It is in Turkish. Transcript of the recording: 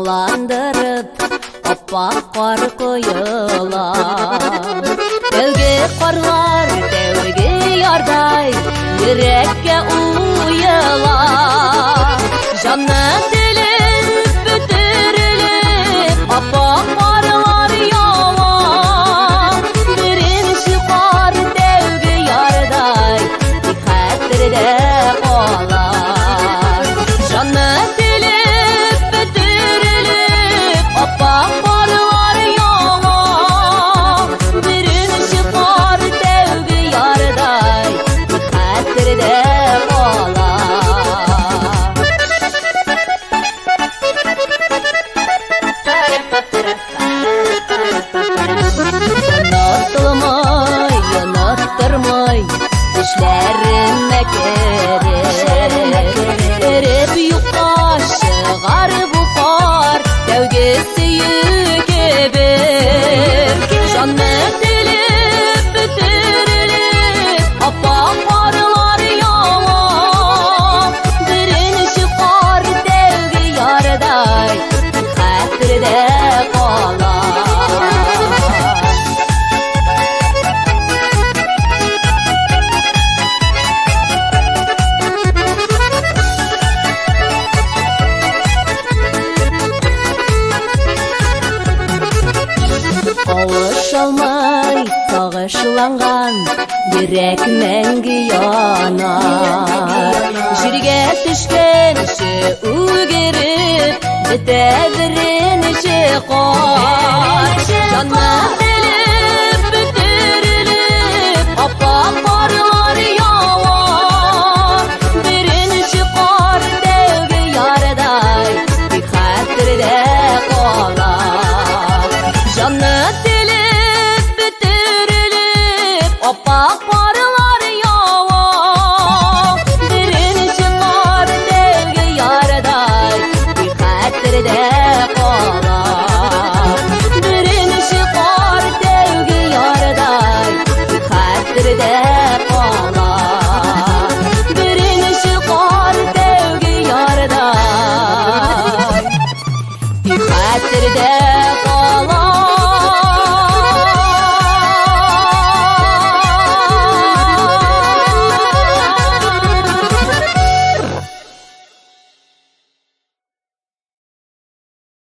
Yılandırıp oppak kar koyular. Devge karlar devge yarday yürekke uyular. Canı dilip bütürülüp oppak karlar yalan. Birinci kar devge yarday dikkatlerde olar. Canı dilip bütürülüp oppak karlar yalan. Birinci kar devge yarday dikkatlerde olar. Yanıtılmay, yanıttırmay, düşlerime kerip yuqa çıgar bu kar, devgesi yükebir. Canı dilip bütürülüp oppak karlar yalan. Birinci kar devgi yarday xatirde qolar. Kavuşalmay sağışlangan yürek mengi yanar. Jirge düşken işi ügerip bitevirin işi kor. Canı